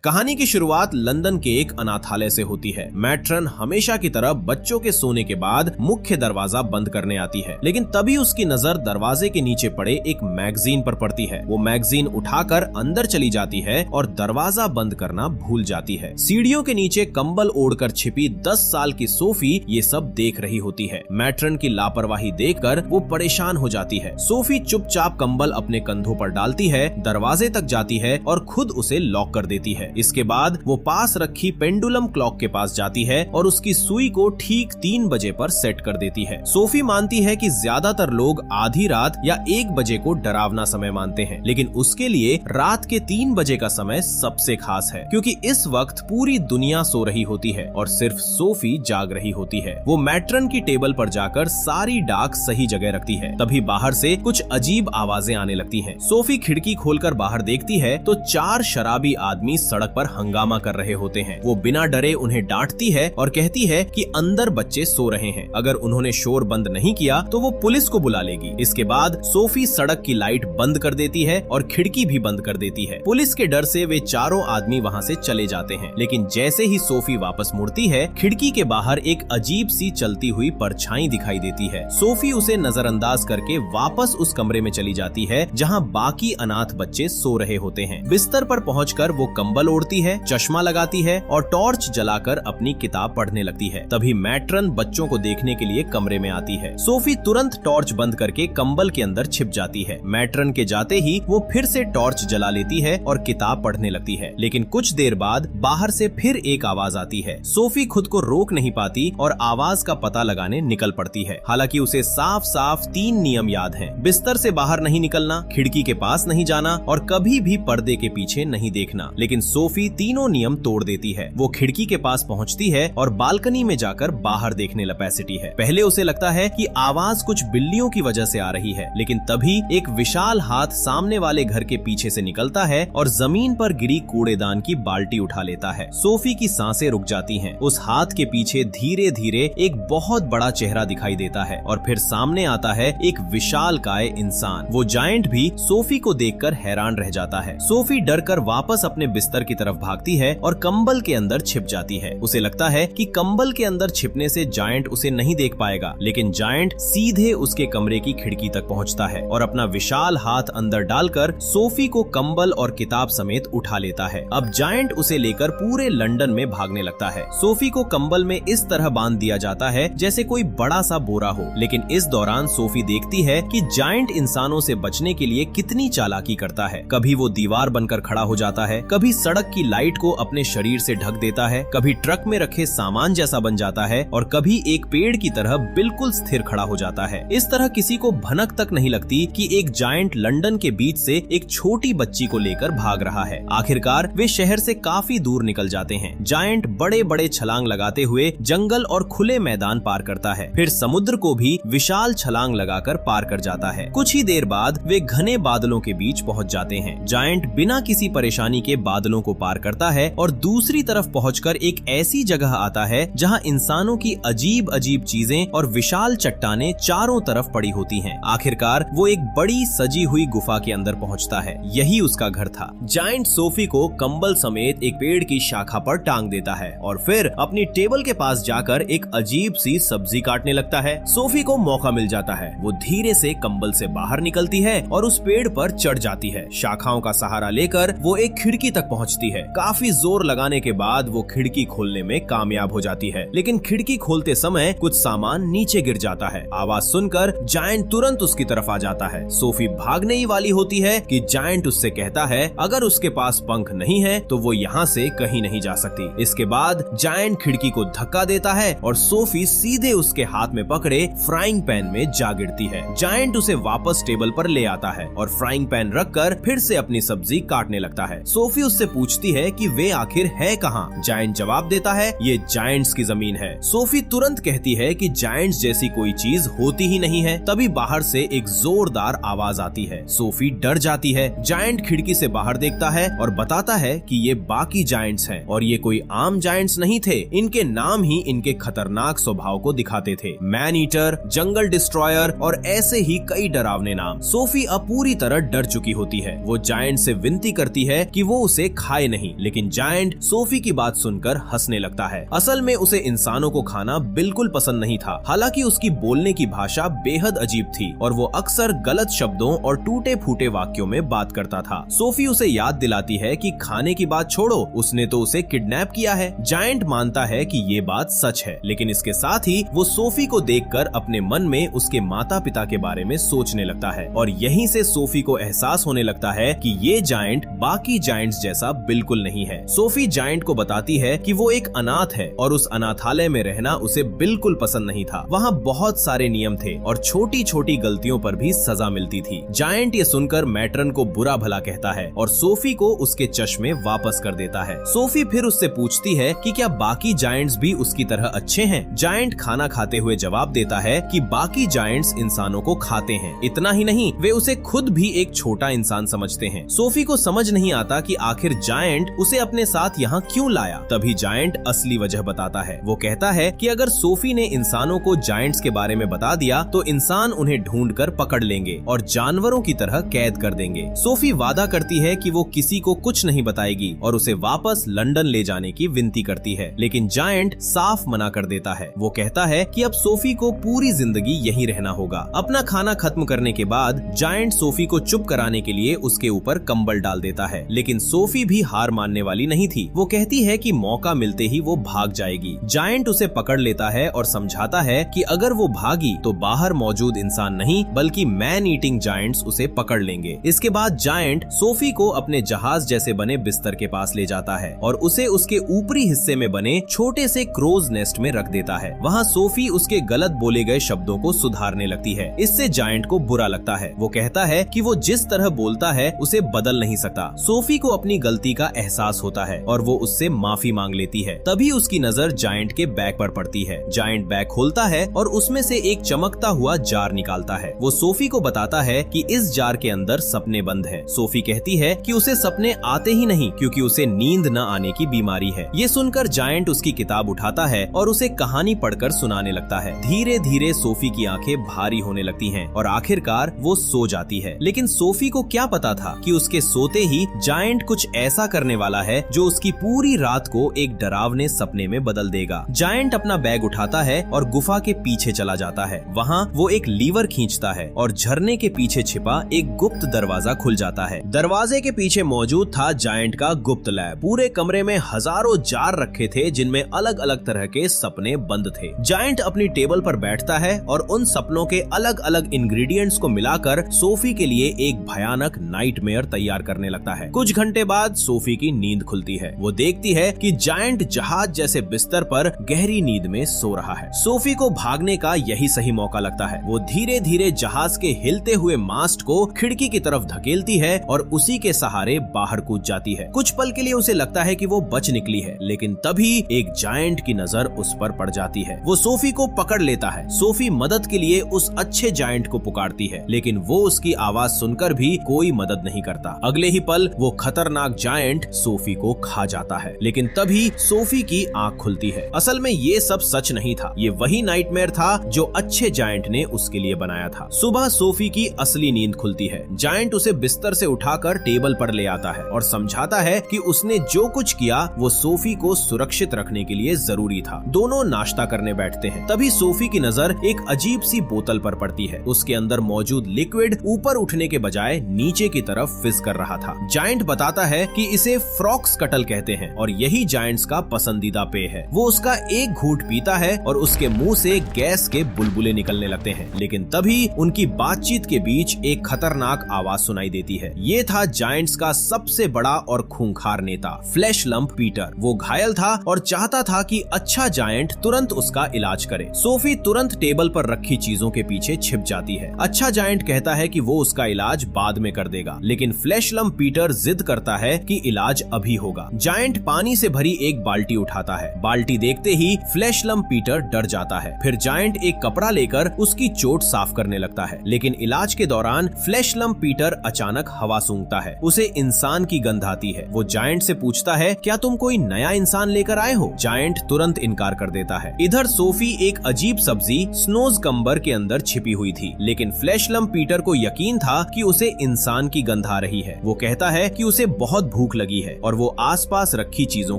कहानी की शुरुआत लंदन के एक अनाथालय से होती है। मैट्रन हमेशा की तरह बच्चों के सोने के बाद मुख्य दरवाजा बंद करने आती है, लेकिन तभी उसकी नजर दरवाजे के नीचे पड़े एक मैगजीन पर पड़ती है। वो मैगजीन उठाकर अंदर चली जाती है और दरवाजा बंद करना भूल जाती है। सीढ़ियों के नीचे कंबल ओढ़कर छिपी 10 साल की सोफी ये सब देख रही होती है। मैट्रन की लापरवाही देखकर वो परेशान हो जाती है। सोफी चुपचाप कंबल अपने कंधों पर डालती है, दरवाजे तक जाती है और खुद उसे लॉक कर देती है। इसके बाद वो पास रखी पेंडुलम क्लॉक के पास जाती है और उसकी सुई को ठीक 3 बजे पर सेट कर देती है। सोफी मानती है कि ज्यादातर लोग आधी रात या 1 बजे को डरावना समय मानते हैं, लेकिन उसके लिए रात के 3 बजे का समय सबसे खास है, क्योंकि इस वक्त पूरी दुनिया सो रही होती है और सिर्फ सोफी जाग रही होती है। वो मैट्रन की टेबल पर जाकर सारी डाक सही जगह रखती है। तभी बाहर से कुछ अजीब आवाजें आने लगती हैं। सोफी खिड़की खोलकर बाहर देखती है तो 4 शराबी आदमी सड़क पर हंगामा कर रहे होते हैं। वो बिना डरे उन्हें डांटती है और कहती है कि अंदर बच्चे सो रहे हैं, अगर उन्होंने शोर बंद नहीं किया तो वो पुलिस को बुला लेगी। इसके बाद सोफी सड़क की लाइट बंद कर देती है और खिड़की भी बंद कर देती है। पुलिस के डर से वे चारों आदमी वहाँ से चले जाते हैं, लेकिन जैसे ही सोफी वापस मुड़ती है, खिड़की के बाहर एक अजीब सी चलती हुई परछाई दिखाई देती है। सोफी उसे नजरअंदाज करके वापस उस कमरे में चली जाती है जहाँ बाकी अनाथ बच्चे सो रहे होते हैं। बिस्तर पर पहुंचकर वो कंबल ओढ़ती है, चश्मा लगाती है और टॉर्च जलाकर अपनी किताब पढ़ने लगती है। तभी मैट्रन बच्चों को देखने के लिए कमरे में आती है। सोफी तुरंत टॉर्च बंद करके कंबल के अंदर छिप जाती है। मैट्रन के जाते ही वो फिर से टॉर्च जला लेती है और किताब पढ़ने लगती है, लेकिन कुछ देर बाद बाहर से फिर एक आवाज आती है। सोफी खुद को रोक नहीं पाती और आवाज का पता लगाने निकल पड़ती है। हालांकि उसे साफ साफ 3 नियम याद हैं। बिस्तर से बाहर नहीं निकलना, खिड़की के पास नहीं जाना और कभी भी पर्दे के पीछे नहीं देखना। लेकिन सोफी तीनों नियम तोड़ देती है। वो खिड़की के पास पहुंचती है और बालकनी में जाकर बाहर देखने लगती है। पहले उसे लगता है कि आवाज कुछ बिल्लियों की वजह से आ रही है, लेकिन तभी एक विशाल हाथ सामने वाले घर के पीछे से निकलता है और जमीन पर गिरी कूड़ेदान की बाल्टी उठा लेता है। सोफी की सांसें रुक जाती हैं। उस हाथ के पीछे धीरे धीरे एक बहुत बड़ा चेहरा दिखाई देता है और फिर सामने आता है एक विशालकाय इंसान। वो जायंट भी सोफी को देखकर हैरान रह जाता है। सोफी डरकर वापस अपने बिस्तर की तरफ भागती है और कंबल के अंदर छिप जाती है। उसे लगता है कि कंबल के अंदर छिपने से जायंट उसे नहीं देख पाएगा, लेकिन जायंट सीधे उसके कमरे की खिड़की तक पहुंचता है और अपना विशाल हाथ अंदर डालकर सोफी को कंबल और किताब समेत उठा लेता है। अब जायंट उसे लेकर पूरे लंदन में भागने लगता है। सोफी को कंबल में इस तरह बांध दिया जाता है जैसे कोई बड़ा सा बोरा हो, लेकिन इस दौरान सोफी देखती है कि जायंट इंसानों से बचने के लिए कितनी चालाकी करता है। कभी वो दीवार बनकर खड़ा हो जाता है, कभी सड़क की लाइट को अपने शरीर से ढक देता है, कभी ट्रक में रखे सामान जैसा बन जाता है और कभी एक पेड़ की तरह बिल्कुल स्थिर खड़ा हो जाता है। इस तरह किसी को भनक तक नहीं लगती कि एक जायंट लंदन के बीच से एक छोटी बच्ची को लेकर भाग रहा है। आखिरकार वे शहर से काफी दूर निकल जाते हैं। जायंट बड़े बड़े छलांग लगाते हुए जंगल और खुले मैदान पार करता है, फिर समुद्र को भी विशाल छलांग लगाकर पार कर जाता है। कुछ ही देर बाद वे घने बादलों के बीच पहुंच जाते हैं। जायंट बिना किसी परेशानी के बादलों को पार करता है और दूसरी तरफ पहुंचकर एक ऐसी जगह आता है जहां इंसानों की अजीब अजीब चीजें और विशाल चट्टानें चारों तरफ पड़ी होती हैं। आखिरकार वो एक बड़ी सजी हुई गुफा के अंदर पहुंचता है। यही उसका घर था। जायंट सोफी को कंबल समेत एक पेड़ की शाखा पर टांग देता है और फिर अपनी टेबल के पास जाकर एक अजीब सी सब्जी काटने लगता है। सोफी को मौका मिल जाता है। वो धीरे से कंबल से बाहर निकलती है और उस पेड़ पर चढ़ जाती है। शाखाओं का सहारा लेकर वो एक खिड़की तक पहुंचती है। काफी जोर लगाने के बाद वो खिड़की खोलने में कामयाब हो जाती है, लेकिन खिड़की खोलते समय कुछ सामान नीचे गिर जाता है। आवाज सुनकर जायंट तुरंत उसकी तरफ आ जाता है। सोफी भागने ही वाली होती है कि जायंट उससे कहता है अगर उसके पास पंख नहीं है तो वो यहाँ से कहीं नहीं जा सकती। इसके बाद जायंट खिड़की को धक्का देता है और सोफी सीधे उसके हाथ में पकड़े फ्राइंग पैन में जा गिरती है। जायंट उसे वापस टेबल पर ले आता है और फ्राइंग पैन रखकर फिर से अपनी सब्जी काटने लगता है। सोफी उससे पूछती है कि वे आखिर है कहाँ। जायंट जवाब देता है ये जायंट्स की जमीन है। सोफी तुरंत कहती है कि जायंट्स जैसी कोई चीज होती ही नहीं है। तभी बाहर से एक जोरदार आवाज आती है। सोफी डर जाती है। जायंट खिड़की से बाहर देखता है और बताता है कि ये बाकी जायंट्स हैं और ये कोई आम जायंट्स नहीं थे। इनके नाम ही इनके खतरनाक स्वभाव को दिखाते थे। मैन ईटर, जंगल डिस्ट्रॉयर और ऐसे ही कई डरावने नाम। सोफी अब पूरी तरह डर चुकी होती है। वो जायंट से विनती करती है कि वो उसे खाए नहीं, लेकिन जायंट सोफी की बात सुनकर हंसने लगता है। असल में उसे इंसानों को खाना बिल्कुल पसंद नहीं था। हालांकि उसकी बोलने की भाषा बेहद अजीब थी और वो अक्सर गलत शब्दों और टूटे फूटे वाक्यों में बात करता था। सोफी उसे याद दिलाती है कि खाने की बात छोड़ो, उसने तो उसे किडनैप किया है। जायंट मानता है कि ये बात सच है, लेकिन इसके साथ ही वो सोफी को देखकर अपने मन में उसके माता पिता के बारे में सोचने लगता है और यहीं से सोफी को एहसास होने लगता है कि ये जायंट बाकी जायंट्स जैसा बिल्कुल नहीं है। सोफी जायंट को बताती है कि वो एक अनाथ है और उस अनाथालय में रहना उसे बिल्कुल पसंद नहीं था। वहाँ बहुत सारे नियम थे और छोटी छोटी गलतियों पर भी सजा मिलती थी। जायंट ये सुनकर मैट्रन को बुरा भला कहता है और सोफी को उसके चश्मे वापस कर देता है। सोफी फिर उससे पूछती है कि क्या बाकी जायंट्स भी उसकी तरह अच्छे हैं। जायंट खाना खाते हुए जवाब देता है कि बाकी जायंट्स इंसानों को खाते हैं। इतना ही नहीं, वे उसे खुद भी एक छोटा इंसान समझते हैं। सोफी को समझ नहीं आता कि आखिर जायंट उसे अपने साथ यहाँ क्यों लाया। तभी जायंट असली वजह बताता है। वो कहता है कि अगर सोफी ने इंसानों को जायंट्स के बारे में बता दिया तो इंसान उन्हें ढूंढकर पकड़ लेंगे और जानवरों की तरह कैद कर देंगे। सोफी वादा करती है कि वो किसी को कुछ नहीं बताएगी और उसे वापस लंदन ले जाने की विनती करती है, लेकिन जायंट साफ मना कर देता है। वो कहता है कि अब सोफी को पूरी जिंदगी यहीं रहना होगा। अपना खाना खत्म करने के बाद जायंट सोफी को चुप कराने के लिए उसके ऊपर कंबल डाल देता है, लेकिन सोफी भी हार मानने वाली नहीं थी। वो कहती है कि मौका मिलते ही वो भाग जाएगी। जायंट उसे पकड़ लेता है और समझाता है कि अगर वो भागी तो बाहर मौजूद इंसान नहीं बल्कि मैन ईटिंग जायंट्स उसे पकड़ लेंगे। इसके बाद जायंट सोफी को अपने जहाज जैसे बने बिस्तर के पास ले जाता है और उसे उसके ऊपरी हिस्से में बने छोटे से क्रोज नेस्ट में रख देता है। वहाँ सोफी उसके गलत बोले गए शब्दों को सुधारने लगती है। इससे जायंट को बुरा लगता है। वो कहता है कि वो जिस तरह बोलता है उसे बदल नहीं सकता। सोफी को अपनी गलती का एहसास होता है और वो उससे माफी मांग लेती है। तभी उसकी नजर जायंट के बैग पर पड़ती है। जायंट बैग खोलता है और उसमें से एक चमकता हुआ जार निकालता है। वो सोफी को बताता है कि इस जार के अंदर सपने बंद हैं। सोफी कहती है कि उसे सपने आते ही नहीं क्योंकि उसे नींद न आने की बीमारी है। ये सुनकर जायंट उसकी किताब उठाता है और उसे कहानी पढ़कर सुनाने लगता है। धीरे धीरे सोफी की आंखें भारी होने लगती हैं और आखिरकार वो सो जाती है। लेकिन सोफी को क्या पता था कि उसके सोते ही जायंट कुछ ऐसा करने वाला है जो उसकी पूरी रात को एक डरावने सपने में बदल देगा। जायंट अपना बैग उठाता है और गुफा के पीछे चला जाता है। वहाँ वो एक लीवर खींचता है और झरने के पीछे छिपा एक गुप्त दरवाजा खुल जाता है। दरवाजे के पीछे मौजूद था जायंट का गुप्त लैब। पूरे कमरे में हजारों जार रखे थे जिनमें अलग अलग तरह के सपने बंद थे। जायंट अपनी टेबल पर बैठता है और उन सपनों के अलग अलग इंग्रेडिएंट्स को मिलाकर सोफी के लिए एक भयानक नाइटमेयर तैयार करने लगता है। कुछ घंटे बाद सोफी की नींद खुलती है। वो देखती है कि जायंट जहाज जैसे बिस्तर पर गहरी नींद में सो रहा है। सोफी को भागने का यही सही मौका लगता है। वो धीरे धीरे जहाज के हिलते हुए मास्ट को खिड़की की तरफ धकेलती है और उसी के सहारे बाहर कूद जाती है। कुछ पल के लिए उसे लगता है कि वो बच निकली है, लेकिन तभी एक जायंट की नजर उस पर पड़ जाती है। वो सोफी को पकड़ लेता है। सोफी मदद के लिए उस अच्छे जायंट को पुकारती है, लेकिन वो उसकी आवाज सुनकर भी कोई मदद नहीं करता। अगले ही पल वो खतरनाक जायंट सोफी को खा जाता है, लेकिन तभी सोफी की आंख खुलती है। असल में ये सब सच नहीं था। ये वही नाइटमेयर था जो अच्छे जायंट ने उसके लिए बनाया था। सुबह सोफी की असली नींद खुलती है। जायंट उसे बिस्तर से उठाकर टेबल पर ले आता है और समझाता है कि उसने जो कुछ किया वो सोफी को सुरक्षित रखने के लिए जरूरी था। दोनों नाश्ता करने बैठते हैं। तभी सोफी की नजर एक अजीब सी बोतल पर पड़ती है। उसके अंदर मौजूद लिक्विड ऊपर उठने के बजाय नीचे की तरफ फिस कर रहा था। जायंट बताता है कि इसे फ्रॉक्स कटल कहते हैं और यही जायंट्स का पसंदीदा पेय है। वो उसका एक घूंट पीता है और उसके मुंह से गैस के बुलबुले निकलने लगते हैं, लेकिन तभी उनकी बातचीत के बीच एक खतरनाक आवाज सुनाई देती है। ये था जायंट्स का सबसे बड़ा और खूंखार नेता फ्लैश लंप पीटर। वो घायल था और चाहता था कि अच्छा जायंट तुरंत उसका इलाज करे। सोफी तुरंत टेबल पर रखी चीजों के पीछे छिप जाती है। अच्छा जायंट कहता है कि वो उसका इलाज बाद में कर देगा, लेकिन फ्लैश लंप पीटर जिद करता है कि इलाज अभी होगा। जायंट पानी से भरी एक बाल्टी उठाता है। बाल्टी देखते ही फ्लैश लंप पीटर डर जाता है। फिर जायंट एक कपड़ा लेकर उसकी चोट साफ करने लगता है, लेकिन इलाज के दौरान फ्लैश लंप पीटर अचानक हवा सूंघता है। उसे इंसान की गंध आती है। वो जायंट से पूछता है, क्या तुम कोई नया इंसान लेकर आए हो? जायंट तुरंत इनकार कर देता है। इधर सोफी एक अजीब सब्जी स्नोज कम्बर के अंदर छिपी हुई थी, लेकिन फ्लैश लंप पीटर को यकीन था कि उसे इंसान की गंध आ रही है। वो कहता है कि उसे बहुत भूख लगी है और वो आसपास रखी चीजों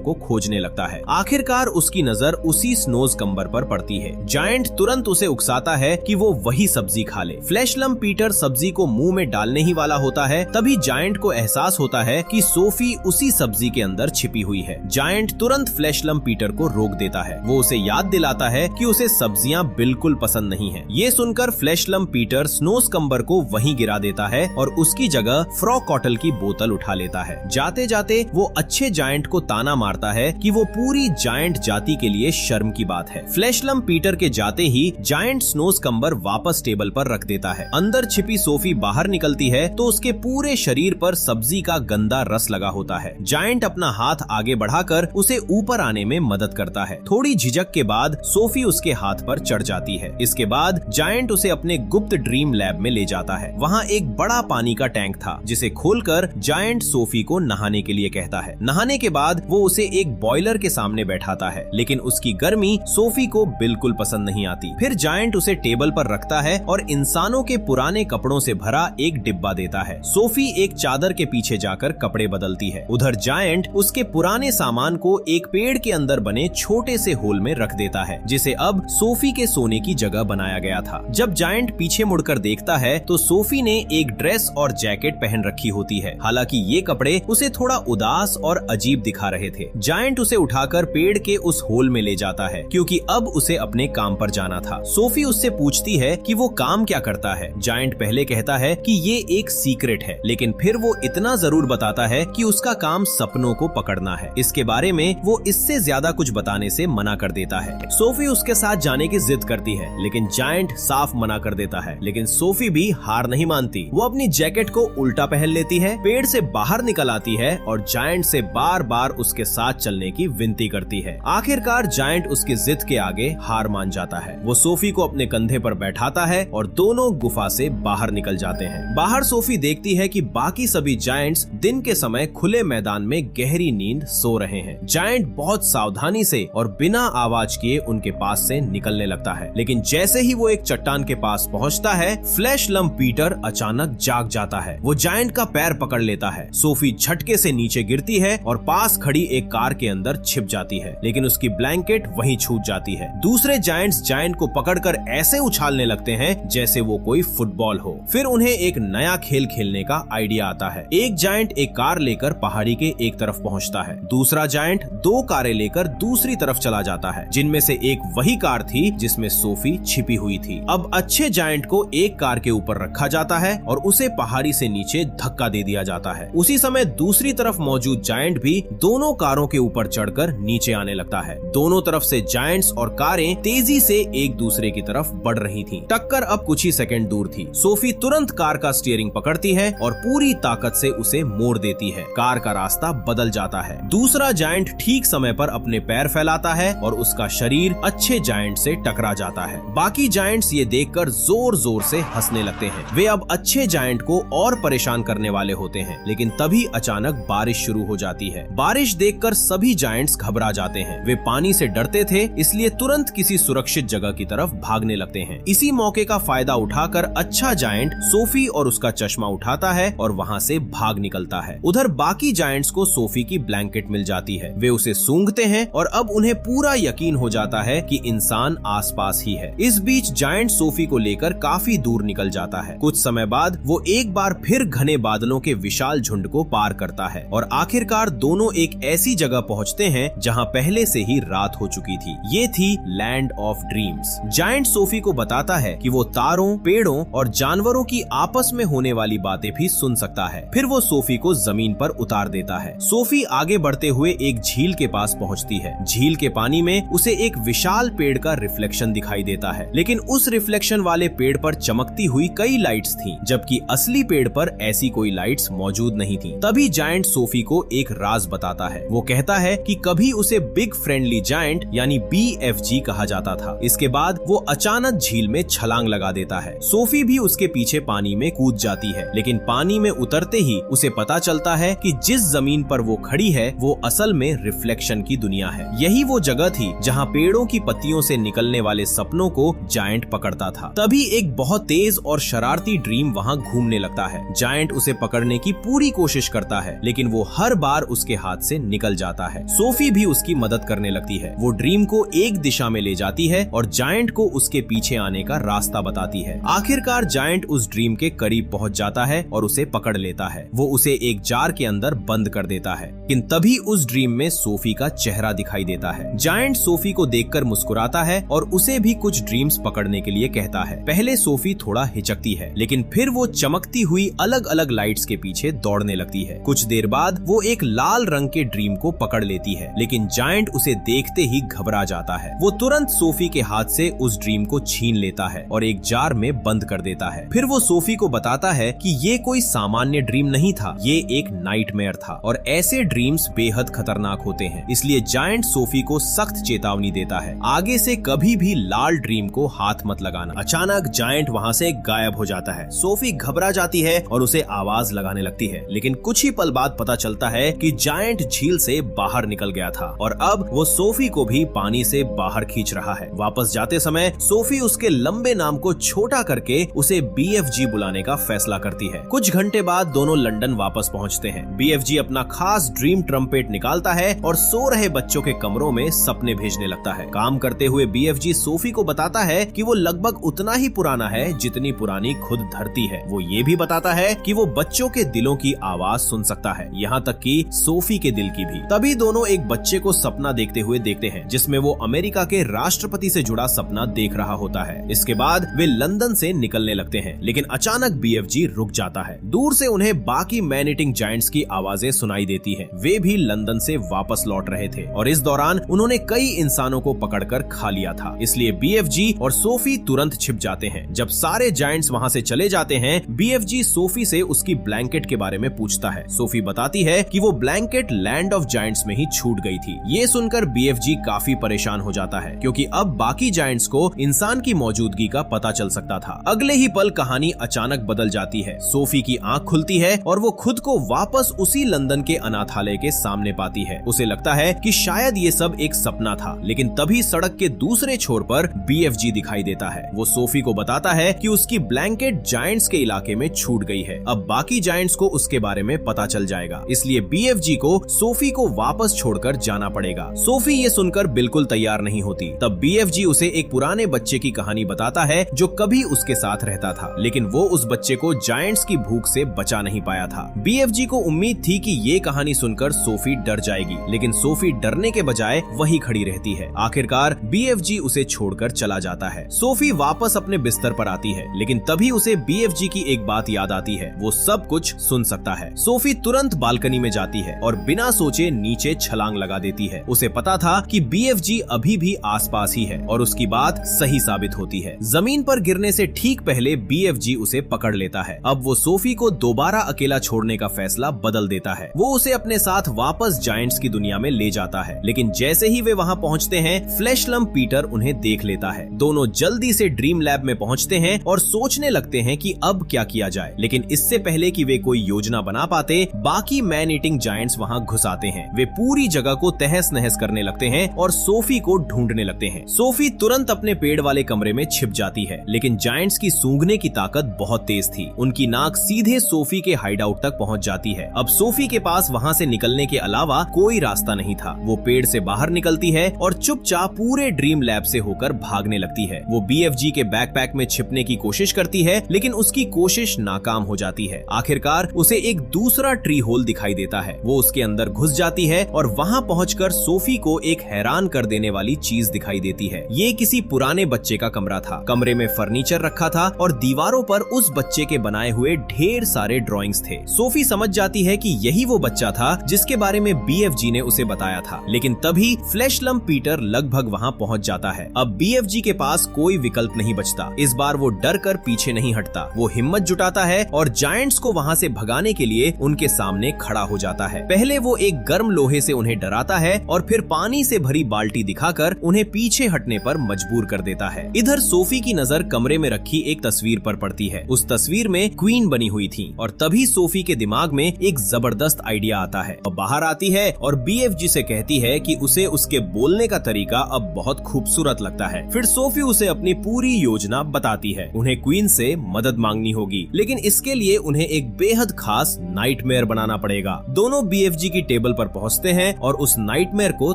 को खोजने लगता है। आखिरकार उसकी नजर उसी स्नोज कम्बर पर पड़ती है। जायंट तुरंत उसे उकसाता है कि वो वही सब्जी खा ले। फ्लैश लम्प पीटर सब्जी को मुंह में डालने ही वाला होता है, तभी जायंट को एहसास होता है कि सोफी उसी सब्जी के अंदर छिपी हुई है। जायंट तुरंत फ्लैश लम्प पीटर को रोक देता है। वो उसे याद दिलाता है कि उसे सब्जियां बिल्कुल पसंद नहीं है। ये सुनकर फ्लैश लम्प पीटर स्नोज कम्बर को वहीं गिरा देता है और उसकी जगह फ्रॉग कॉटल की बोतल उठा लेता है। जाते जाते वो अच्छे जायंट को ताना मारता है कि वो पूरी जायंट जाति के लिए शर्म की बात है। फ्लैश लम्प पीटर के जाते ही जायंट स्नोज कम्बर वापस टेबल पर रख देता है। अंदर छिपी सोफी बाहर निकलती है तो उसके पूरे शरीर पर सब्जी का गंदा रस लगा होता है। जायंट अपना हाथ आगे बढ़ाकर उसे ऊपर आने में मदद करता है। थोड़ी झिझक के बाद सोफी उसके हाथ पर चढ़ जाती है। इसके बाद जायंट उसे अपने गुप्त ड्रीम लैब में ले जाता है। वहाँ एक बड़ा पानी का टैंक था जिसे खोलकर जायंट सोफी को नहाने के लिए कहता है। नहाने के बाद वो उसे एक बॉयलर के सामने बैठाता है, लेकिन उसकी गर्मी सोफी को बिल्कुल पसंद नहीं आती। फिर जायंट उसे टेबल पर रखता है और इंसानों के पुराने कपड़ों से भरा एक डिब्बा देता है। सोफी एक चादर के पीछे जाकर कपड़े बदलती है। उधर जायंट उसके पुराने सामान को एक पेड़ के अंदर बने छोटे से होल में रख देता है, जिसे अब सोफी के सोने की जगह बनाया गया था। जब जायंट पीछे मुड़कर देखता है तो सोफी ने एक ड्रेस और जैकेट पहन रखी होती है। हालांकि ये कपड़े उसे थोड़ा उदास और अजीब दिखा रहे थे। जायंट उसे उठाकर पेड़ के उस होल में ले जाता है क्योंकि अब उसे अपने काम पर जाना था। सोफी उससे पूछती है कि वो काम क्या करता है। जायंट पहले कहता है कि ये एक सीक्रेट है, लेकिन फिर वो इतना जरूर बताता है कि उसका काम सपनों को पकड़ना है। इसके बारे में वो इससे ज्यादा कुछ बताने से मना कर देता है। सोफी उसके साथ जाने की जिद करती है, लेकिन जायंट साफ मना कर देता है। लेकिन सोफी भी हार नहीं मानती। वो अपनी जैकेट को उल्टा पहन लेती है, पेड़ से बाहर निकल आती है और जायंट से बार बार उसके साथ चलने की विनती करती है। आखिरकार जायंट उसकी जिद के आगे हार मान जाता है। वो सोफी को अपने कंधे पर बैठाता है और दोनों गुफा से बाहर निकल जाते हैं। बाहर सोफी देखती है कि बाकी सभी जायंट्स दिन के समय खुले मैदान में गहरी नींद सो रहे हैं। जायंट बहुत सावधानी से और बिना आवाज किए उनके पास से निकलने लगता है, लेकिन जैसे ही वो एक चट्टान के पास पहुंचता है, फ्लैश लम्प पीटर अचानक जाग जाता है। वो जायंट का पैर पकड़ लेता है। सोफी झटके से नीचे गिरती है और पास खड़ी एक कार के अंदर छिप जाती है, लेकिन उसकी ब्लैंकेट वहीं छूट जाती है। दूसरे जायंट्स जायंट को पकड़कर ऐसे उछालने लगते हैं जैसे वो कोई फुटबॉल हो। फिर उन्हें एक नया खेल खेलने का आइडिया आता है। एक जायंट एक कार लेकर पहाड़ी के एक तरफ पहुंचता है। दूसरा जायंट दो कारें लेकर दूसरी तरफ चला जाता है, जिनमें से एक वही कार थी जिसमें सोफी छिपी हुई थी। अब अच्छे जायंट को एक कार के ऊपर रखा जाता है और उसे पहाड़ी से नीचे धक्का दे दिया जाता है। उसी समय दूसरी तरफ मौजूद जायंट भी दोनों कारों के ऊपर चढ़कर नीचे आने लगता है। दोनों तरफ से जायंट्स और कारें तेजी से एक दूसरे की तरफ बढ़ रही थीं। टक्कर अब कुछ ही सेकंड दूर थी। सोफी तुरंत कार का स्टीयरिंग पकड़ती है और पूरी ताकत से उसे मोड़ देती है। कार का रास्ता बदल जाता है। दूसरा जायंट ठीक समय पर अपने पैर फैलाता है और उसका शरीर अच्छे जायंट से टकरा जाता है। बाकी जायंट्स ये देखकर जोर जोर से हंसने लगते हैं। वे अब अच्छे जायंट को और परेशान करने वाले होते हैं, लेकिन तभी अचानक बारिश शुरू हो जाती है। बारिश देखकर सभी जायंट्स घबरा जाते हैं। वे पानी से डरते थे, इसलिए तुरंत किसी सुरक्षित जगह की तरफ भागने लगते हैं। इसी मौके का फायदा उठाकर अच्छा जायंट सोफी और उसका चश्मा उठाता है और वहाँ से भाग निकलता है। उधर बाकी जायंट्स को सोफी की ब्लैंकेट मिल जाती है। वे उसे सूंघते हैं और अब उन्हें पूरा यकीन हो जाता है कि इंसान आसपास ही है। इस बीच जायंट सोफी को लेकर काफी दूर निकल जाता है। कुछ समय बाद वो एक बार फिर घने बादलों के विशाल झुंड को पार करता है और आखिरकार दोनों एक ऐसी जगह पहुंचते हैं जहां पहले से ही रात हो चुकी थी। ये थी land of dreams. Giant Sophie को बताता है कि वो तारों, पेड़ों और जानवरों की आपस में होने वाली बातें भी सुन सकता है। फिर वो सोफी को जमीन पर उतार देता है। सोफी आगे बढ़ते हुए एक झील के पास पहुंचती है। झील के पानी में उसे एक विशाल पेड़ का रिफ्लेक्शन दिखाई देता है, लेकिन उस रिफ्लेक्शन वाले पेड़ पर चमकती हुई कई लाइट्स थीं, जबकि असली पेड़ पर ऐसी कोई लाइट्स मौजूद नहीं थीं। तभी जायंट सोफी को एक राज बताता है। वो कहता है कि कभी उसे बिग फ्रेंडली जायंट यानी BFG कहा जाता था। इसके बाद वो अचानक झील में छलांग लगा देता है। सोफी भी उसके पीछे पानी में कूद जाती है, लेकिन पानी में उतरते ही उसे पता चलता है कि जिस जमीन पर वो खड़ी है वो असल में रिफ्लेक्शन की दुनिया है। यही वो जगह थी जहाँ पेड़ों की पत्तियों से निकलने वाले सपनों को जायंट पकड़ता था। तभी एक बहुत तेज और शरारती ड्रीम वहाँ घूमने लगता है। जायंट उसे पकड़ने की पूरी कोशिश करता है, है, लेकिन वो हर बार उसके हाथ से निकल जाता है। सोफी भी उसकी मदद करने लगती है। वो ड्रीम को एक दिशा में ले जाती है और जायंट को उसके पीछे आने का रास्ता बताती है। आखिरकार जायंट उस ड्रीम के करीब पहुंच जाता है और उसे पकड़ लेता है। वो उसे एक जार के अंदर बंद कर देता है, लेकिन तभी उस ड्रीम में सोफी का चेहरा दिखाई देता है। जायंट सोफी को देखकर मुस्कुराता है और उसे भी कुछ ड्रीम्स पकड़ने के लिए कहता है। पहले सोफी थोड़ा हिचकती है, लेकिन फिर वो चमकती हुई अलग अलग लाइट्स के पीछे दौड़ने लगती है। कुछ देर बाद वो एक लाल रंग के ड्रीम को पकड़ लेती है, लेकिन जायंट उसे देखते ही घबरा जाता है। वो तुरंत सोफी के हाथ से उस ड्रीम को छीन लेता है और एक जार में बंद कर देता है। फिर वो सोफी को बताता है कि ये कोई सामान्य ड्रीम नहीं था, ये एक नाइटमेयर था और ऐसे ड्रीम्स बेहद खतरनाक होते हैं। इसलिए जायंट सोफी को सख्त चेतावनी देता है, आगे से कभी भी लाल ड्रीम को हाथ मत लगाना। अचानक जायंट वहाँ से गायब हो जाता है। सोफी घबरा जाती है और उसे आवाज लगाने लगती है, लेकिन कुछ ही पल बाद पता चलता है कि जायंट झील से बाहर निकल गया था और अब वो सोफी को भी पानी से बाहर खींच रहा है। वापस जाते समय सोफी उसके लंबे नाम को छोटा करके उसे BFG बुलाने का फैसला करती है। कुछ घंटे बाद दोनों लंदन वापस पहुंचते हैं। BFG अपना खास ड्रीम ट्रम्पेट निकालता है और सो रहे बच्चों के कमरों में सपने भेजने लगता है। काम करते हुए BFG सोफी को बताता है कि वो लगभग उतना ही पुराना है जितनी पुरानी खुद धरती है। वो ये भी बताता है कि वो बच्चों के दिलों की आवाज सुन सकता है, यहाँ तक कि सोफी के दिल की भी। तभी दोनों एक बच्चे को सपना देखते हुए देखते हैं, जिसमें वो अमेरिका के राष्ट्रपति से जुड़ा सपना देख रहा होता है। इसके बाद वे लंदन से निकलने लगते हैं, लेकिन अचानक BFG रुक जाता है। दूर से उन्हें बाकी मैन ईटिंग जायंट्स की आवाजें सुनाई देती हैं। वे भी लंदन से वापस लौट रहे थे और इस दौरान उन्होंने कई इंसानों को पकड़कर खा लिया था। इसलिए BFG और सोफी तुरंत छिप जाते हैं। जब सारे जायंट्स वहाँ से चले जाते हैं, BFG सोफी से उसकी ब्लैंकेट के बारे में पूछता है। सोफी बताती है कि वो ब्लैंकेट लैंड ऑफ जायंट्स में ही छूट गई थी। ये सुनकर BFG काफी परेशान हो जाता है, क्योंकि अब बाकी जायंट्स को इंसान की मौजूदगी का पता चल सकता था। अगले ही पल कहानी अचानक बदल जाती है। सोफी की आंख खुलती है और वो खुद को वापस उसी लंदन के अनाथालय के सामने पाती है। उसे लगता है कि शायद ये सब एक सपना था, लेकिन तभी सड़क के दूसरे छोर पर BFG दिखाई देता है। वो सोफी को बताता है कि उसकी ब्लैंकेट जायंट्स के इलाके में छूट गई है। अब बाकी जायंट्स को उसके बारे में पता चल जाएगा, इसलिए BFG को सोफी को वापस छोड़कर जाना पड़ेगा। सोफी ये सुनकर बिल्कुल तैयार नहीं होती। तब BFG उसे एक पुराने बच्चे की कहानी बताता है जो कभी उसके साथ रहता था, लेकिन वो उस बच्चे को जायंट्स की भूख से बचा नहीं पाया था। BFG को उम्मीद थी कि ये कहानी सुनकर सोफी डर जाएगी, लेकिन सोफी डरने के बजाय वहीं खड़ी रहती है। आखिरकार BFG उसे छोड़कर चला जाता है। सोफी वापस अपने बिस्तर पर आती है, लेकिन तभी उसे BFG की एक बात याद आती है, वो सब कुछ सुन सकता है। सोफी तुरंत बालकनी में जाती है और बिना सोचे नीचे छलांग लगा देती है। उसे पता था कि BFG अभी भी आसपास ही है और उसकी बात सही साबित होती है। जमीन पर गिरने से ठीक पहले BFG उसे पकड़ लेता है। अब वो सोफी को दोबारा अकेला छोड़ने का फैसला बदल देता है। वो उसे अपने साथ वापस जायंट्स की दुनिया में ले जाता है, लेकिन जैसे ही वे वहाँ पहुँचते हैं, फ्लैश लंप पीटर उन्हें देख लेता है। दोनों जल्दी से ड्रीम लैब में पहुँचते हैं और सोचने लगते हैं कि अब क्या किया जाए, लेकिन इससे पहले कि वे कोई योजना बना पाते, बाकी मैन ईटिंग जायंट्स वहाँ घुस आते हैं। वे पूरी जगह को तहस नहस करने लगते हैं और सोफी को ढूंढने लगते हैं। सोफी तुरंत अपने पेड़ वाले कमरे में छिप जाती है, लेकिन जायंट्स की सूंघने की ताकत बहुत तेज थी। उनकी नाक सीधे सोफी के हाइडआउट तक पहुंच जाती है। अब सोफी के पास वहां से निकलने के अलावा कोई रास्ता नहीं था। वो पेड़ से बाहर निकलती है और चुपचाप पूरे ड्रीम लैब से होकर भागने लगती है। वो BFG के बैकपैक में छिपने की कोशिश करती है, लेकिन उसकी कोशिश नाकाम हो जाती है। आखिरकार उसे एक दूसरा ट्री होल दिखाई देता है। वो उसके अंदर घुस जाती है और वहां पहुंचकर सोफी को एक हैरान कर देने वाली चीज दिखाई देती है। ये किसी पुराने बच्चे का कमरा था। कमरे में फर्नीचर रखा था और दीवारों पर उस बच्चे के बनाए हुए ढेर सारे ड्राइंग्स थे। सोफी समझ जाती है कि यही वो बच्चा था जिसके बारे में BFG ने उसे बताया था, लेकिन तभी फ्लैश लंप पीटर लगभग वहां पहुंच जाता है। अब BFG के पास कोई विकल्प नहीं बचता। इस बार वो डर कर पीछे नहीं हटता। वो हिम्मत जुटाता है और जायंट्स को वहां से भगाने के लिए उनके सामने खड़ा हो जाता है। पहले वो एक गर्म लोहे से उन्हें डराता है और फिर पानी से भरी बाल्टी दिखाकर उन्हें पीछे हटने पर मजबूर कर देता है। इधर सोफी की नजर कमरे में रखी एक तस्वीर पर पड़ती है। उस तस्वीर में क्वीन बनी हुई थी और तभी सोफी के दिमाग में एक जबरदस्त आइडिया आता है। वो बाहर आती है और BFG से कहती है कि उसे उसके बोलने का तरीका अब बहुत खूबसूरत लगता है। फिर सोफी उसे अपनी पूरी योजना बताती है। उन्हें क्वीन से मदद मांगनी होगी, लेकिन इसके लिए उन्हें एक बेहद खास नाइटमेयर नाइटमेयर बनाना पड़ेगा। दोनों BFG की टेबल पर पहुंचते हैं और उस नाइटमेयर को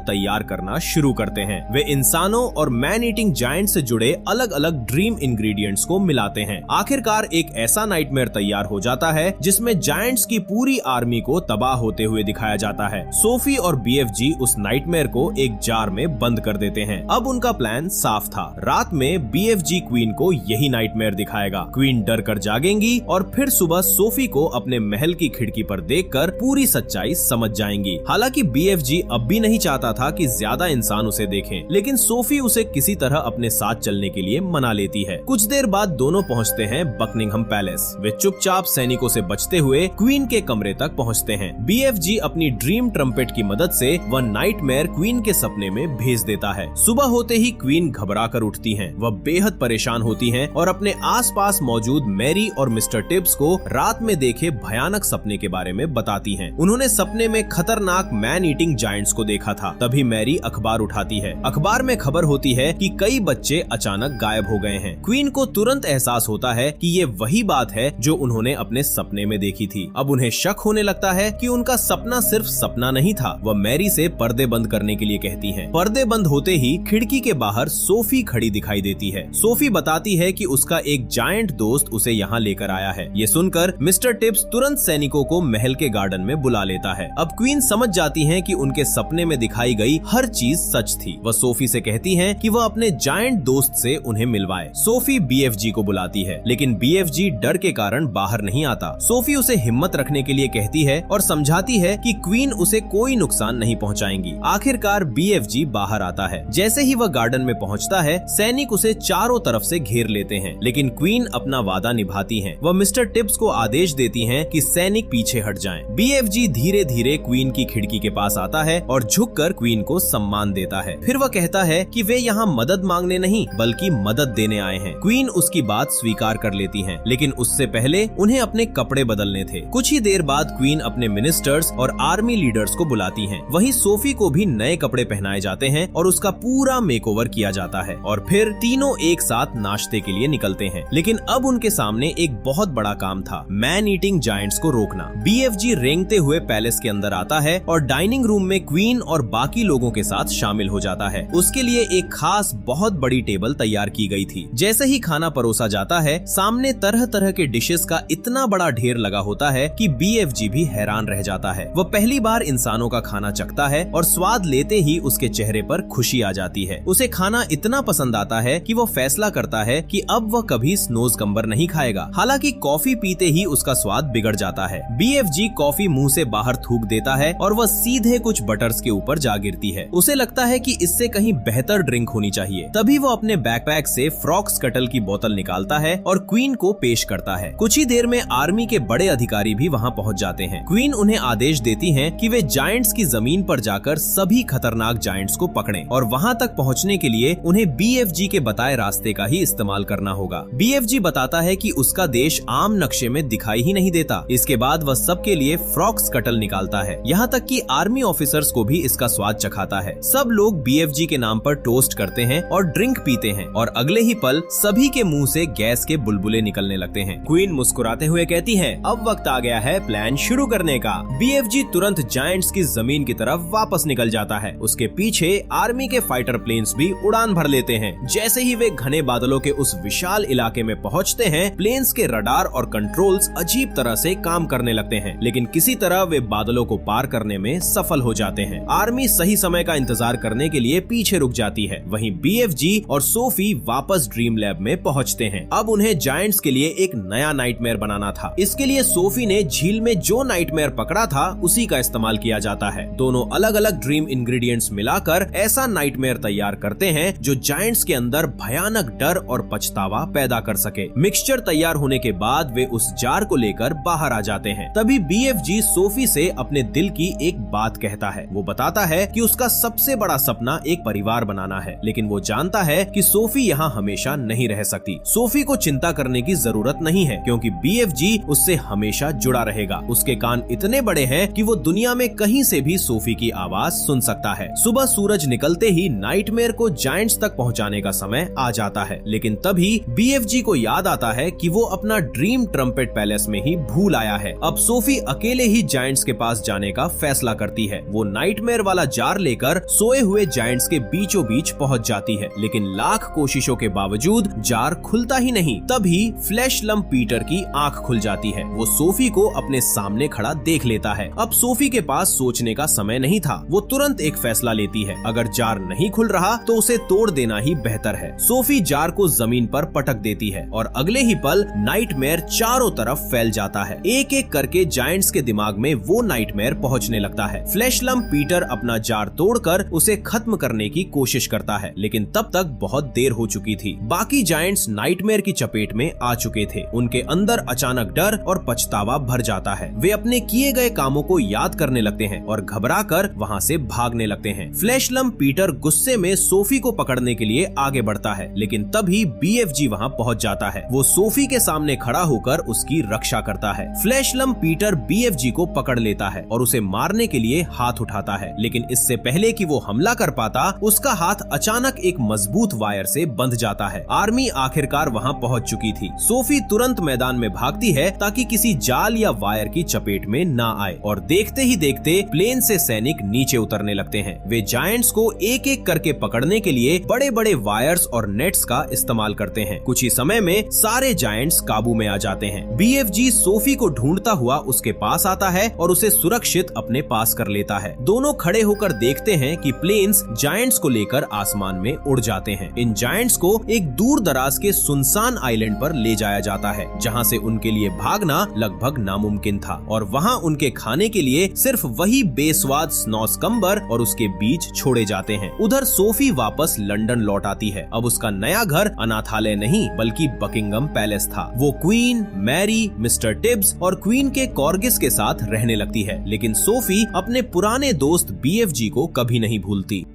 तैयार करना शुरू करते हैं। वे इंसानों और मैन ईटिंग जायंट से जुड़े अलग अलग ड्रीम इंग्रेडिएंट्स को मिलाते हैं। आखिरकार एक ऐसा नाइटमेयर तैयार हो जाता है जिसमें जायंट्स की पूरी आर्मी को तबाह होते हुए दिखाया जाता है। सोफी और BFG उस नाइटमेयर को एक जार में बंद कर देते हैं। अब उनका प्लान साफ था। रात में BFG क्वीन को यही नाइटमेयर दिखाएगा। क्वीन डर कर जागेंगी और फिर सुबह सोफी को अपने महल की खिड़की पर देखकर पूरी सच्चाई समझ जाएंगी। हालांकि BFG अब भी नहीं चाहता था कि ज्यादा इंसान उसे देखें, लेकिन सोफी उसे किसी तरह अपने साथ चलने के लिए मना लेती है। कुछ देर बाद दोनों पहुंचते हैं बकिंघम पैलेस। वे चुपचाप सैनिकों से बचते हुए क्वीन के कमरे तक पहुंचते हैं। BFG अपनी ड्रीम ट्रम्पेट की मदद से वह नाइटमेयर क्वीन के सपने में भेज देता है। सुबह होते ही क्वीन घबरा कर उठती हैं। वह बेहद परेशान होती हैं और अपने आसपास मौजूद मैरी और मिस्टर टिब्स को रात में देखे भयानक सपने के बारे में बताती हैं। उन्होंने सपने में खतरनाक मैन ईटिंग जायंट्स को देखा था। तभी मैरी अखबार उठाती है। अखबार में खबर होती है कि कई बच्चे अचानक गायब हो गए हैं। क्वीन को तुरंत एहसास होता है कि ये वही बात है जो उन्होंने अपने सपने में देखी थी। अब उन्हें शक होने लगता है कि उनका सपना सिर्फ सपना नहीं था। वह मैरी से पर्दे बंद करने के लिए कहती हैं। पर्दे बंद होते ही खिड़की के बाहर सोफी खड़ी दिखाई देती है। सोफी बताती है कि उसका एक जायंट दोस्त उसे यहाँ लेकर आया है। ये सुनकर मिस्टर टिब्स तुरंत सैनिकों को महल के गार्डन में बुला लेता है। अब क्वीन समझ जाती हैं कि उनके सपने में दिखाई गई हर चीज सच थी। वह सोफी से कहती हैं कि वह अपने जायंट दोस्त से उन्हें मिलवाए। सोफी BFG को बुलाती है, लेकिन BFG डर के कारण बाहर नहीं आता। सोफी उसे हिम्मत रखने के लिए कहती है और समझाती है कि क्वीन उसे कोई नुकसान नहीं पहुंचाएंगी। आखिरकार BFG बाहर आता है। जैसे ही वह गार्डन में पहुंचता है, सैनिक उसे चारों तरफ से घेर लेते हैं, लेकिन क्वीन अपना वादा निभाती हैं। वह मिस्टर टिब्स को आदेश देती हैं कि सैनिक पीछे हट जाएं। BFG धीरे धीरे क्वीन की खिड़की के पास आता है और झुककर क्वीन को सम्मान देता है। फिर वह कहता है कि वे यहाँ मदद मांगने नहीं बल्कि मदद देने आए हैं। क्वीन उसकी बात स्वीकार कर लेती हैं, लेकिन उससे पहले उन्हें अपने कपड़े बदलने थे। कुछ ही देर बाद क्वीन अपने मिनिस्टर्स और आर्मी लीडर्स को बुलाती हैं। वहीं सोफी को भी नए कपड़े पहनाए जाते हैं और उसका पूरा मेकओवर किया जाता है और फिर तीनों एक साथ नाश्ते के लिए निकलते हैं। लेकिन अब उनके सामने एक बहुत बड़ा काम था, मैन ईटिंग जायंट्स को रोकना। BFG रेंगते हुए पैलेस के अंदर आता है और डाइनिंग रूम में क्वीन और बाकी लोगों के साथ शामिल हो जाता है। उसके लिए एक खास बहुत बड़ी टेबल तैयार की गई थी। जैसे ही खाना परोसा जाता है, सामने तरह तरह के डिशेस का इतना बड़ा ढेर लगा होता है कि BFG भी हैरान रह जाता है। वह पहली बार इंसानों का खाना चखता है और स्वाद लेते ही उसके चेहरे पर खुशी आ जाती है। उसे खाना इतना पसंद आता है कि वो फैसला करता है कि अब वह कभी स्नोज कम्बर नहीं खाएगा। हालांकि कॉफी पीते ही उसका स्वाद बिगड़ जाता है। BFG कॉफी मुंह से बाहर थूक देता है और वह सीधे कुछ बटर्स के ऊपर जा गिरती है। उसे लगता है कि इससे कहीं बेहतर ड्रिंक होनी चाहिए। तभी वो अपने बैकपैक से फ्रॉक्स कटल की बोतल निकालता है और क्वीन को पेश करता है। कुछ ही देर में आर्मी के बड़े अधिकारी भी वहाँ पहुँच जाते हैं। क्वीन उन्हें आदेश देती है कि वे जायंट्स की जमीन पर जाकर सभी खतरनाक जायंट्स को पकड़ें और वहाँ तक पहुँचने के लिए उन्हें BFG के बताए रास्ते का ही इस्तेमाल करना होगा। BFG बताता है कि उसका देश आम नक्शे में दिखाई ही नहीं देता। इसके बाद वह सबके लिए फ्रॉक्स कटल निकालता है, यहाँ तक कि आर्मी ऑफिसर्स को भी इसका स्वाद चखाता है। सब लोग BFG के नाम पर टोस्ट करते हैं और ड्रिंक पीते हैं और अगले ही पल सभी के मुंह से गैस के बुलबुले निकलने लगते हैं। क्वीन मुस्कुराते हुए कहती है, अब वक्त आ गया है प्लान शुरू करने का। BFG तुरंत जायंट्स की जमीन की तरफ वापस निकल जाता है। उसके पीछे आर्मी के फाइटर प्लेन्स भी उड़ान भर लेते हैं। जैसे ही वे घने बादलों के उस विशाल इलाके में पहुंचते हैं, प्लेन्स के रडार और कंट्रोल्स अजीब तरह से काम करने लगते हैं, लेकिन किसी तरह वे बादलों को पार करने में सफल हो जाते हैं। आर्मी सही समय का इंतजार करने के लिए पीछे रुक जाती है। वहीं BFG और सोफी वापस ड्रीम लैब में पहुंचते हैं। अब उन्हें जायंट्स के लिए एक नया नाइटमेयर बनाना था। इसके लिए सोफी ने झील में जो नाइटमेयर पकड़ा था उसी का इस्तेमाल किया जाता है। दोनों अलग अलग ड्रीम इंग्रेडिएंट्स मिलाकर ऐसा नाइटमेयर तैयार करते हैं जो जायंट्स के अंदर भयानक डर और पछतावा पैदा कर सके। मिक्सचर तैयार होने के बाद वे उस जार को लेकर बाहर आ जाते हैं। तभी BFG सोफी से अपने दिल की एक बात कहता है। वो बताता है कि उसका सबसे बड़ा सपना एक परिवार बनाना है, लेकिन वो जानता है कि सोफी यहाँ हमेशा नहीं रह सकती। सोफी को चिंता करने की जरूरत नहीं है क्योंकि BFG उससे हमेशा जुड़ा रहेगा। उसके कान इतने बड़े हैं कि वो दुनिया में कहीं से भी सोफी की आवाज सुन सकता है। सुबह सूरज निकलते ही नाइटमेयर को जायंट्स तक पहुंचाने का समय आ जाता है, लेकिन तभी BFG को याद आता है कि वो अपना ड्रीम ट्रम्पेट पैलेस में ही भूल आया है। अब सोफी अकेले ही जायंट्स के पास जाने का फैसला करती है। वो नाइटमेयर वाला जार लेकर सोए हुए जायंट्स के बीचों बीच पहुंच जाती है, लेकिन लाख कोशिशों के बावजूद जार खुलता ही नहीं। तभी फ्लैश लंप पीटर की आंख खुल जाती है। वो सोफी को अपने सामने खड़ा देख लेता है। अब सोफी के पास सोचने का समय नहीं था। वो तुरंत एक फैसला लेती है, अगर जार नहीं खुल रहा तो उसे तोड़ देना ही बेहतर है। सोफी जार को जमीन पर पटक देती है और अगले ही पल नाइटमेयर चारों तरफ फैल जाता है। एक एक करके जायंट्स के दिमाग में वो नाइटमेयर पहुंचने लगता है। फ्लैश लंप पीटर अपना जार तोड़कर उसे खत्म करने की कोशिश करता है, लेकिन तब तक बहुत देर हो चुकी थी। बाकी जायंट्स नाइटमेयर की चपेट में आ चुके थे। उनके अंदर अचानक डर और पछतावा भर जाता है। वे अपने किए गए कामों को याद करने लगते हैं और घबराकर वहां से भागने लगते हैं। फ्लैश लंप पीटर गुस्से में सोफी को पकड़ने के लिए आगे बढ़ता है, लेकिन तभी BFG वहां पहुंच जाता है। वो सोफी के सामने खड़ा होकर उसकी रक्षा करता है। फ्लैश लंप पीटर BFG को पकड़ लेता है और उसे मारने के लिए हाथ उठाता है, लेकिन इससे पहले कि वो हमला कर पाता, उसका हाथ अचानक एक मजबूत वायर से बंध जाता है। आर्मी आखिरकार वहां पहुंच चुकी थी। सोफी तुरंत मैदान में भागती है ताकि किसी जाल या वायर की चपेट में ना आए, और देखते ही देखते प्लेन से सैनिक नीचे उतरने लगते हैं। वे जायंट्स को एक एक करके पकड़ने के लिए बड़े बड़े वायर्स और नेट्स का इस्तेमाल करते हैं। कुछ ही समय में सारे जायंट्स काबू में आ जाते हैं। BFG सोफी को ढूंढता हुआ उसके पास आता है और उसे सुरक्षित अपने पास कर लेता है। दोनों खड़े होकर देखते हैं कि प्लेन्स जायंट्स को लेकर आसमान में उड़ जाते हैं। इन जायंट्स को एक दूर दराज के सुनसान आइलैंड पर ले जाया जाता है, जहां से उनके लिए भागना लगभग नामुमकिन था, और वहां उनके खाने के लिए सिर्फ वही बेस्वाद स्नॉसकम्बर और उसके बीज छोड़े जाते हैं। उधर सोफी वापस लंदन लौट आती है। अब उसका नया घर अनाथालय नहीं बल्कि बकिंगम पैलेस था। वो क्वीन, मैरी, मिस्टर टिब्स और क्वीन के कॉर्गिस के साथ रहने लगती है, लेकिन सोफी अपने पुराने दोस्त BFG को कभी नहीं भूलती।